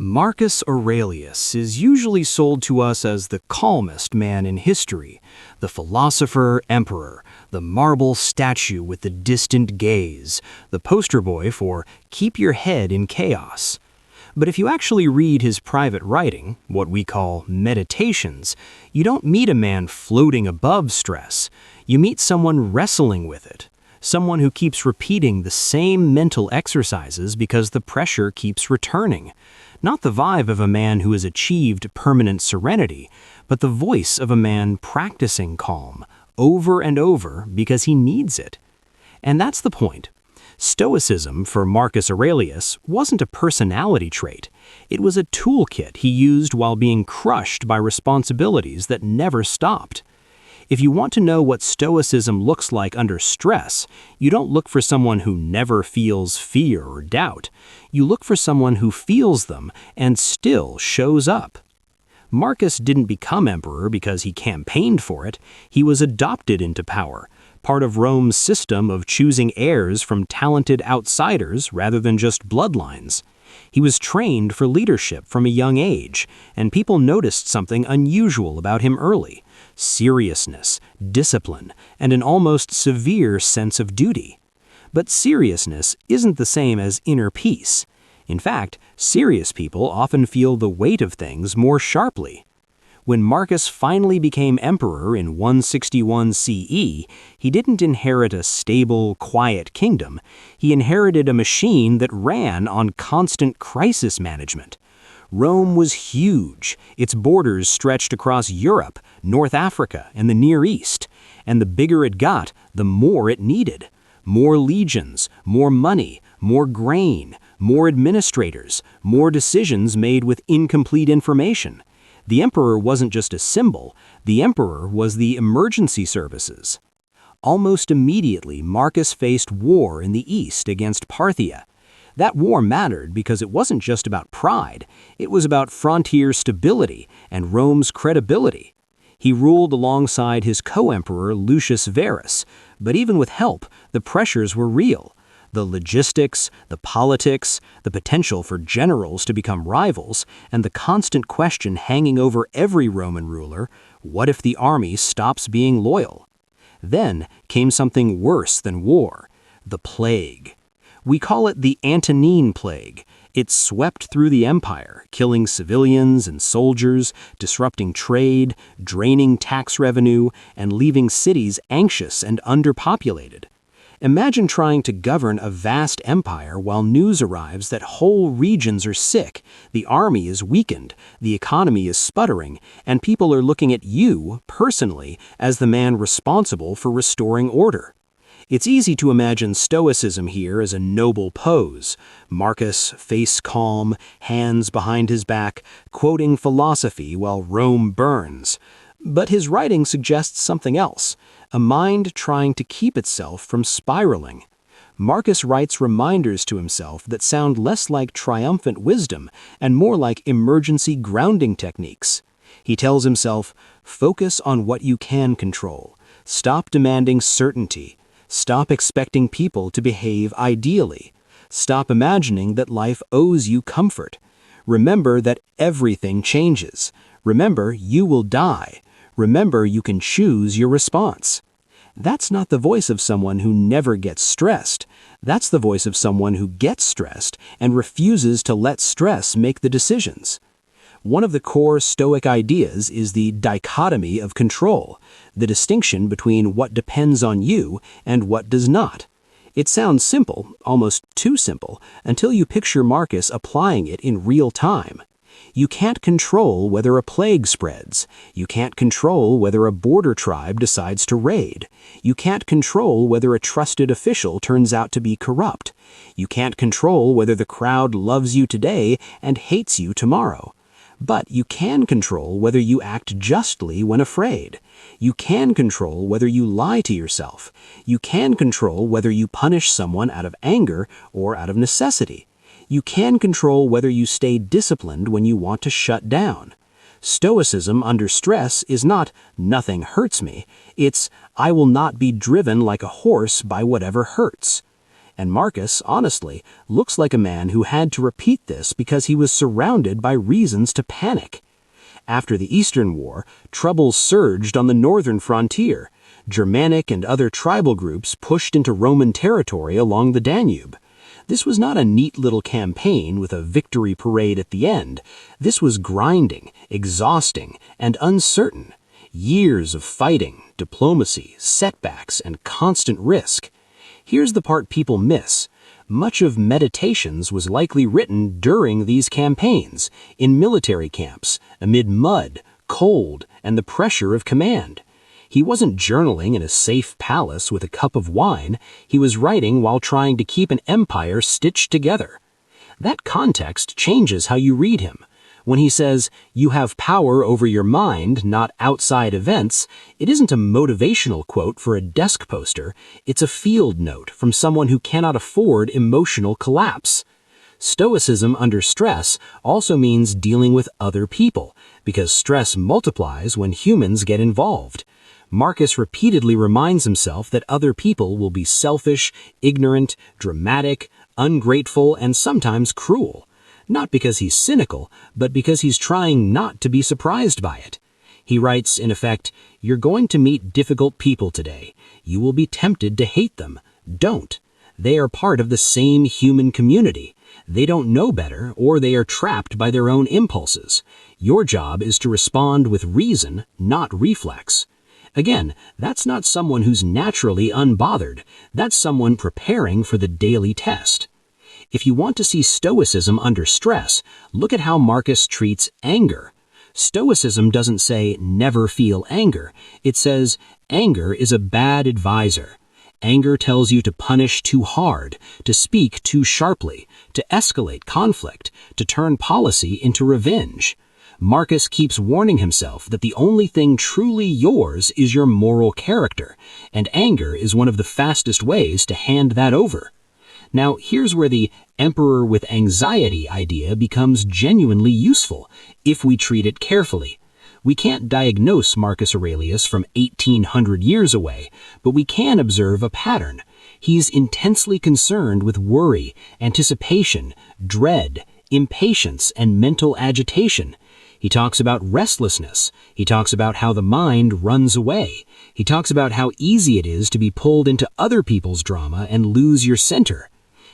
Marcus Aurelius is usually sold to us as the calmest man in history, the philosopher-emperor, the marble statue with the distant gaze, the poster boy for keep your head in chaos. But if you actually read his private writing, what we call meditations, you don't meet a man floating above stress. You meet someone wrestling with it. Someone who keeps repeating the same mental exercises because the pressure keeps returning. Not the vibe of a man who has achieved permanent serenity, but the voice of a man practicing calm, over and over because he needs it. And that's the point. Stoicism, for Marcus Aurelius, wasn't a personality trait. It was a toolkit he used while being crushed by responsibilities that never stopped. If you want to know what Stoicism looks like under stress, you don't look for someone who never feels fear or doubt. You look for someone who feels them and still shows up. Marcus didn't become emperor because he campaigned for it. He was adopted into power, part of Rome's system of choosing heirs from talented outsiders rather than just bloodlines. He was trained for leadership from a young age, and people noticed something unusual about him early: seriousness, discipline, and an almost severe sense of duty. But seriousness isn't the same as inner peace. In fact, serious people often feel the weight of things more sharply. When Marcus finally became emperor in 161 CE, he didn't inherit a stable, quiet kingdom. He inherited a machine that ran on constant crisis management. Rome was huge. Its borders stretched across Europe, North Africa, and the Near East. And the bigger it got, the more it needed. More legions, more money, more grain, more administrators, more decisions made with incomplete information. The emperor wasn't just a symbol, the emperor was the emergency services. Almost immediately, Marcus faced war in the east against Parthia. That war mattered because it wasn't just about pride, it was about frontier stability and Rome's credibility. He ruled alongside his co-emperor Lucius Verus, but even with help, the pressures were real. The logistics, the politics, the potential for generals to become rivals, and the constant question hanging over every Roman ruler: what if the army stops being loyal? Then came something worse than war: the plague. We call it the Antonine plague. It swept through the empire, killing civilians and soldiers, disrupting trade, draining tax revenue, and leaving cities anxious and underpopulated. Imagine trying to govern a vast empire while news arrives that whole regions are sick, the army is weakened, the economy is sputtering, and people are looking at you, personally, as the man responsible for restoring order. It's easy to imagine Stoicism here as a noble pose. Marcus, face calm, hands behind his back, quoting philosophy while Rome burns. But his writing suggests something else: a mind trying to keep itself from spiraling. Marcus writes reminders to himself that sound less like triumphant wisdom and more like emergency grounding techniques. He tells himself, focus on what you can control. Stop demanding certainty. Stop expecting people to behave ideally. Stop imagining that life owes you comfort. Remember that everything changes. Remember you will die. Remember you can choose your response. That's not the voice of someone who never gets stressed. That's the voice of someone who gets stressed and refuses to let stress make the decisions. One of the core Stoic ideas is the dichotomy of control, the distinction between what depends on you and what does not. It sounds simple, almost too simple, until you picture Marcus applying it in real time. You can't control whether a plague spreads. You can't control whether a border tribe decides to raid. You can't control whether a trusted official turns out to be corrupt. You can't control whether the crowd loves you today and hates you tomorrow. But you can control whether you act justly when afraid. You can control whether you lie to yourself. You can control whether you punish someone out of anger or out of necessity. You can control whether you stay disciplined when you want to shut down. Stoicism under stress is not "nothing hurts me." It's "I will not be driven like a horse by whatever hurts." And Marcus, honestly, looks like a man who had to repeat this because he was surrounded by reasons to panic. After the Eastern War, troubles surged on the northern frontier. Germanic and other tribal groups pushed into Roman territory along the Danube. This was not a neat little campaign with a victory parade at the end. This was grinding, exhausting, and uncertain. Years of fighting, diplomacy, setbacks, and constant risk. Here's the part people miss. Much of Meditations was likely written during these campaigns, in military camps, amid mud, cold, and the pressure of command. He wasn't journaling in a safe palace with a cup of wine. He was writing while trying to keep an empire stitched together. That context changes how you read him. When he says, "You have power over your mind, not outside events," it isn't a motivational quote for a desk poster. It's a field note from someone who cannot afford emotional collapse. Stoicism under stress also means dealing with other people, because stress multiplies when humans get involved. Marcus repeatedly reminds himself that other people will be selfish, ignorant, dramatic, ungrateful, and sometimes cruel. Not because he's cynical, but because he's trying not to be surprised by it. He writes, in effect, "You're going to meet difficult people today. You will be tempted to hate them. Don't. They are part of the same human community. They don't know better, or they are trapped by their own impulses. Your job is to respond with reason, not reflex." Again, that's not someone who's naturally unbothered. That's someone preparing for the daily test. If you want to see Stoicism under stress, look at how Marcus treats anger. Stoicism doesn't say never feel anger. It says anger is a bad advisor. Anger tells you to punish too hard, to speak too sharply, to escalate conflict, to turn policy into revenge. Marcus keeps warning himself that the only thing truly yours is your moral character, and anger is one of the fastest ways to hand that over. Now, here's where the emperor with anxiety idea becomes genuinely useful, if we treat it carefully. We can't diagnose Marcus Aurelius from 1800 years away, but we can observe a pattern. He's intensely concerned with worry, anticipation, dread, impatience, and mental agitation. He talks about restlessness. He talks about how the mind runs away. He talks about how easy it is to be pulled into other people's drama and lose your center.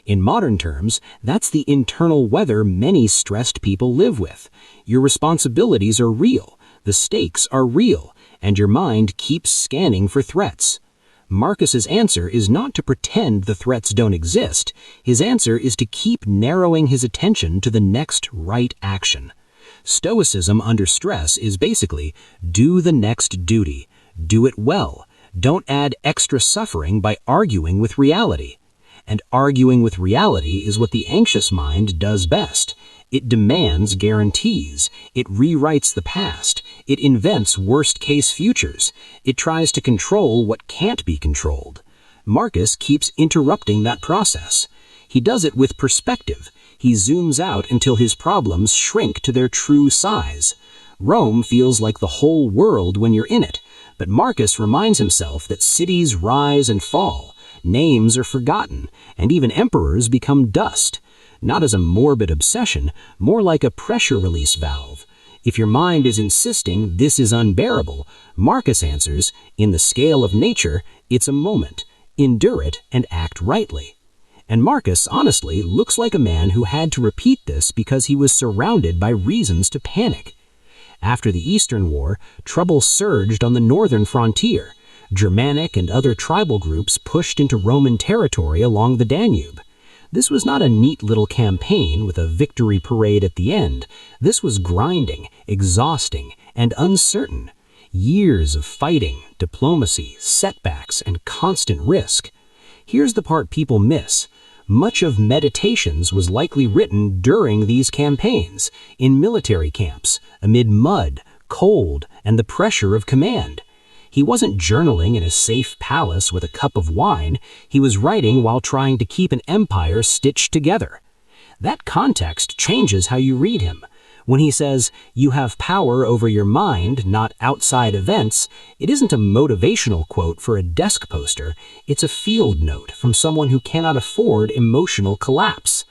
In modern terms, that's the internal weather many stressed people live with. Your responsibilities are real, the stakes are real, and your mind keeps scanning for threats. Marcus's answer is not to pretend the threats don't exist. His answer is to keep narrowing his attention to the next right action. Stoicism under stress is basically, do the next duty. Do it well. Don't add extra suffering by arguing with reality. And arguing with reality is what the anxious mind does best. It demands guarantees. It rewrites the past. It invents worst-case futures. It tries to control what can't be controlled. Marcus keeps interrupting that process. He does it with perspective. He zooms out until his problems shrink to their true size. Rome feels like the whole world when you're in it, but Marcus reminds himself that cities rise and fall. Names are forgotten, and even emperors become dust. Not as a morbid obsession, more like a pressure release valve. If your mind is insisting this is unbearable, Marcus answers, in the scale of nature, it's a moment. Endure it and act rightly. And Marcus, honestly, looks like a man who had to repeat this because he was surrounded by reasons to panic. After the Eastern War, trouble surged on the northern frontier. Germanic and other tribal groups pushed into Roman territory along the Danube. This was not a neat little campaign with a victory parade at the end. This was grinding, exhausting, and uncertain. Years of fighting, diplomacy, setbacks, and constant risk. Here's the part people miss. Much of Meditations was likely written during these campaigns, in military camps, amid mud, cold, and the pressure of command. He wasn't journaling in a safe palace with a cup of wine. He was writing while trying to keep an empire stitched together. That context changes how you read him. When he says, "You have power over your mind, not outside events," it isn't a motivational quote for a desk poster, it's a field note from someone who cannot afford emotional collapse.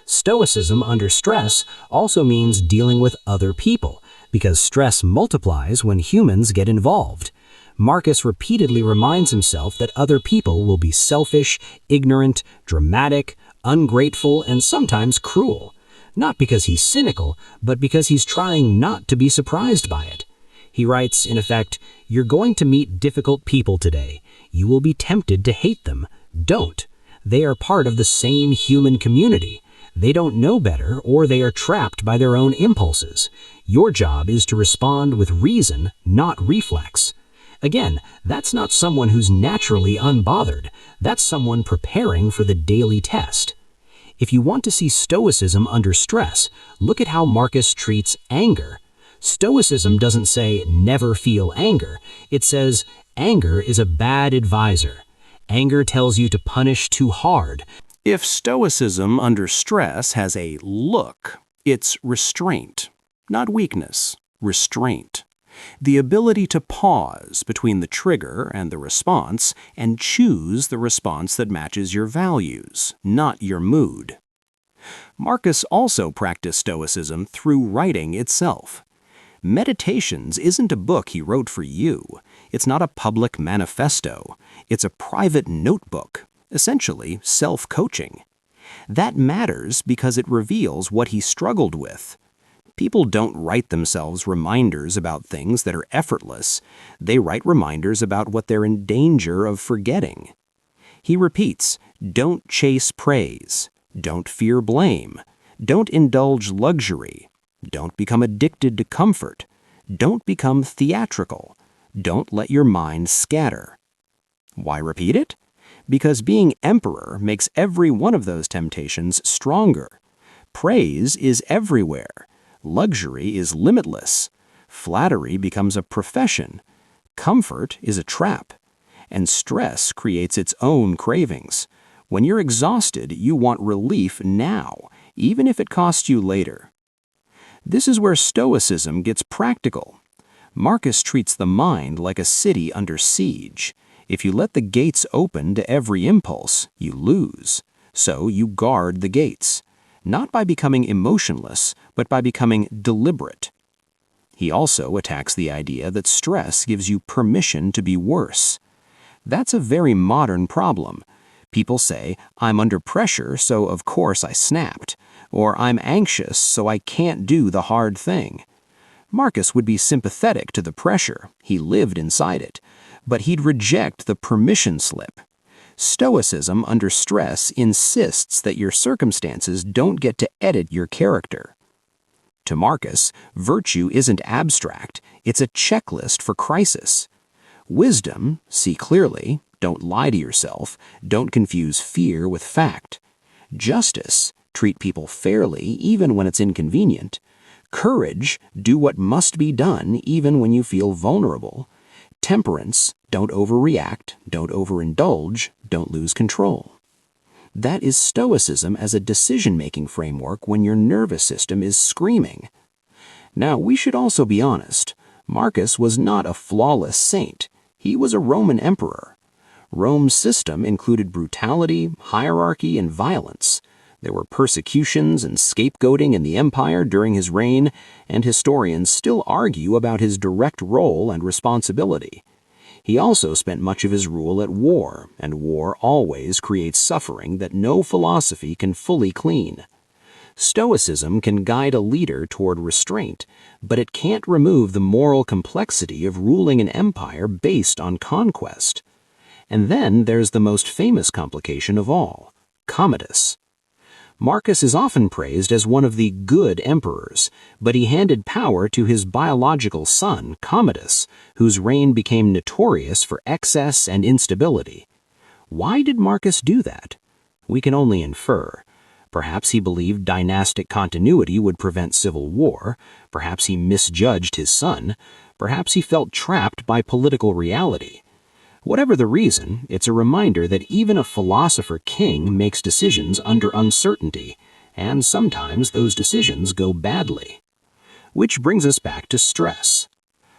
Stoicism under stress also means dealing with other people, because stress multiplies when humans get involved. Marcus repeatedly reminds himself that other people will be selfish, ignorant, dramatic, ungrateful, and sometimes cruel. Not because he's cynical, but because he's trying not to be surprised by it. He writes, in effect, "You're going to meet difficult people today. You will be tempted to hate them. Don't. They are part of the same human community. They don't know better, or they are trapped by their own impulses. Your job is to respond with reason, not reflex." Again, that's not someone who's naturally unbothered. That's someone preparing for the daily test. If you want to see Stoicism under stress, look at how Marcus treats anger. Stoicism doesn't say, "never feel anger." It says, "Anger is a bad advisor." Anger tells you to punish too hard. If Stoicism under stress has a look, it's restraint, not weakness, restraint. The ability to pause between the trigger and the response and choose the response that matches your values, not your mood. Marcus also practiced Stoicism through writing itself. Meditations isn't a book he wrote for you. It's not a public manifesto. It's a private notebook, essentially self-coaching. That matters because it reveals what he struggled with. People don't write themselves reminders about things that are effortless. They write reminders about what they're in danger of forgetting. He repeats, "Don't chase praise. Don't fear blame. Don't indulge luxury. Don't become addicted to comfort. Don't become theatrical. Don't let your mind scatter." Why repeat it? Because being emperor makes every one of those temptations stronger. Praise is everywhere. Luxury is limitless. Flattery becomes a profession. Comfort is a trap. And stress creates its own cravings. When you're exhausted, you want relief now, even if it costs you later. This is where Stoicism gets practical. Marcus treats the mind like a city under siege. If you let the gates open to every impulse, you lose. So you guard the gates. Not by becoming emotionless, but by becoming deliberate. He also attacks the idea that stress gives you permission to be worse. That's a very modern problem. People say, "I'm under pressure, so of course I snapped," or "I'm anxious, so I can't do the hard thing." Marcus would be sympathetic to the pressure. He lived inside it. But he'd reject the permission slip. Stoicism under stress insists that your circumstances don't get to edit your character. To Marcus, virtue isn't abstract, it's a checklist for crisis. Wisdom, see clearly, don't lie to yourself, don't confuse fear with fact. Justice, treat people fairly even when it's inconvenient. Courage, do what must be done even when you feel vulnerable. Temperance, don't overreact, don't overindulge, don't lose control. That is Stoicism as a decision-making framework when your nervous system is screaming. Now, we should also be honest. Marcus was not a flawless saint. He was a Roman emperor. Rome's system included brutality, hierarchy, and violence. There were persecutions and scapegoating in the empire during his reign, and historians still argue about his direct role and responsibility. He also spent much of his rule at war, and war always creates suffering that no philosophy can fully clean. Stoicism can guide a leader toward restraint, but it can't remove the moral complexity of ruling an empire based on conquest. And then there's the most famous complication of all, Commodus. Marcus is often praised as one of the good emperors, but he handed power to his biological son, Commodus, whose reign became notorious for excess and instability. Why did Marcus do that? We can only infer. Perhaps he believed dynastic continuity would prevent civil war. Perhaps he misjudged his son. Perhaps he felt trapped by political reality. Whatever the reason, it's a reminder that even a philosopher king makes decisions under uncertainty, and sometimes those decisions go badly. Which brings us back to stress.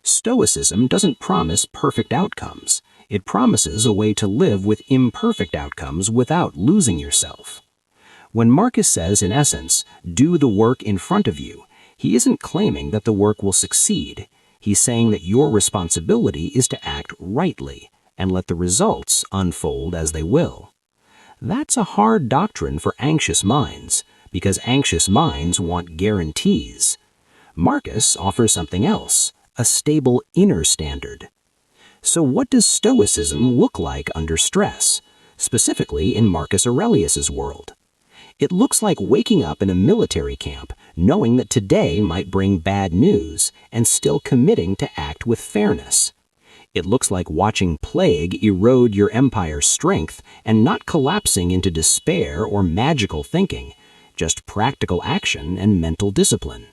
Stoicism doesn't promise perfect outcomes. It promises a way to live with imperfect outcomes without losing yourself. When Marcus says, in essence, do the work in front of you, he isn't claiming that the work will succeed. He's saying that your responsibility is to act rightly and let the results unfold as they will. That's a hard doctrine for anxious minds, because anxious minds want guarantees. Marcus offers something else, a stable inner standard. So what does Stoicism look like under stress, specifically in Marcus Aurelius's world? It looks like waking up in a military camp, knowing that today might bring bad news, and still committing to act with fairness. It looks like watching plague erode your empire's strength and not collapsing into despair or magical thinking, just practical action and mental discipline.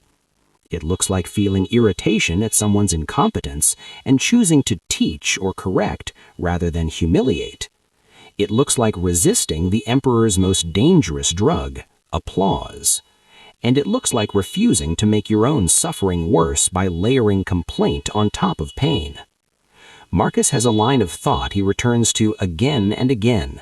It looks like feeling irritation at someone's incompetence and choosing to teach or correct rather than humiliate. It looks like resisting the emperor's most dangerous drug, applause. And it looks like refusing to make your own suffering worse by layering complaint on top of pain. Marcus has a line of thought he returns to again and again.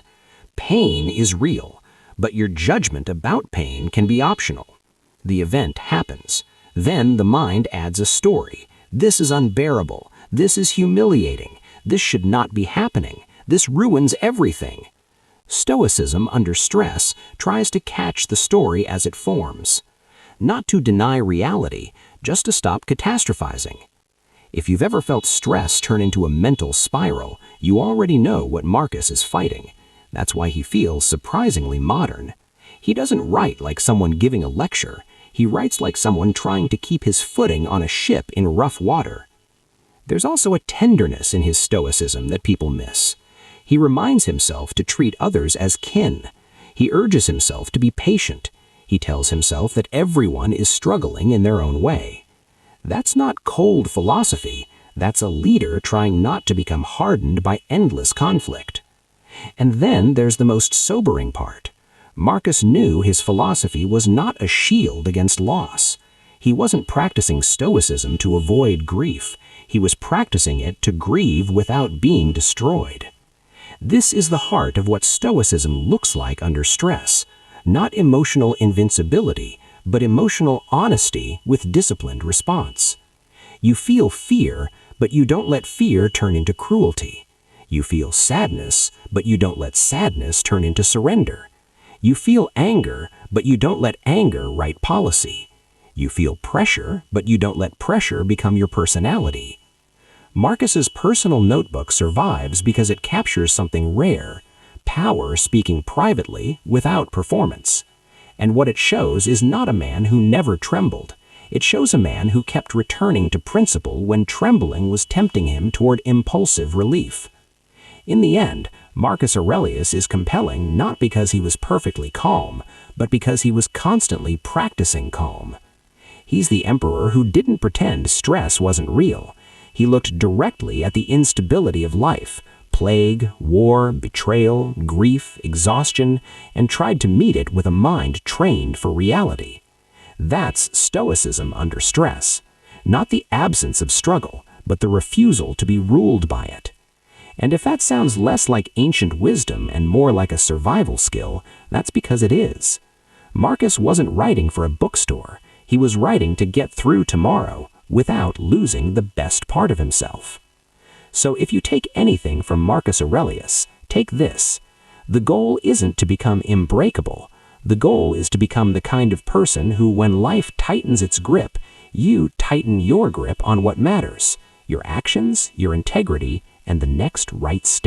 Pain is real, but your judgment about pain can be optional. The event happens. Then the mind adds a story. This is unbearable. This is humiliating. This should not be happening. This ruins everything. Stoicism, under stress, tries to catch the story as it forms. Not to deny reality, just to stop catastrophizing. If you've ever felt stress turn into a mental spiral, you already know what Marcus is fighting. That's why he feels surprisingly modern. He doesn't write like someone giving a lecture. He writes like someone trying to keep his footing on a ship in rough water. There's also a tenderness in his stoicism that people miss. He reminds himself to treat others as kin. He urges himself to be patient. He tells himself that everyone is struggling in their own way. That's not cold philosophy. That's a leader trying not to become hardened by endless conflict. And then there's the most sobering part. Marcus knew his philosophy was not a shield against loss. He wasn't practicing stoicism to avoid grief. He was practicing it to grieve without being destroyed. This is the heart of what stoicism looks like under stress. Not emotional invincibility, but emotional honesty with disciplined response. You feel fear, but you don't let fear turn into cruelty. You feel sadness, but you don't let sadness turn into surrender. You feel anger, but you don't let anger write policy. You feel pressure, but you don't let pressure become your personality. Marcus's personal notebook survives because it captures something rare, power speaking privately without performance. And what it shows is not a man who never trembled. It shows a man who kept returning to principle when trembling was tempting him toward impulsive relief. In the end, Marcus Aurelius is compelling not because he was perfectly calm, but because he was constantly practicing calm. He's the emperor who didn't pretend stress wasn't real. He looked directly at the instability of life, plague, war, betrayal, grief, exhaustion, and tried to meet it with a mind trained for reality. That's stoicism under stress. Not the absence of struggle, but the refusal to be ruled by it. And if that sounds less like ancient wisdom and more like a survival skill, that's because it is. Marcus wasn't writing for a bookstore. He was writing to get through tomorrow without losing the best part of himself. So if you take anything from Marcus Aurelius, take this. The goal isn't to become unbreakable. The goal is to become the kind of person who, when life tightens its grip, you tighten your grip on what matters, your actions, your integrity, and the next right step.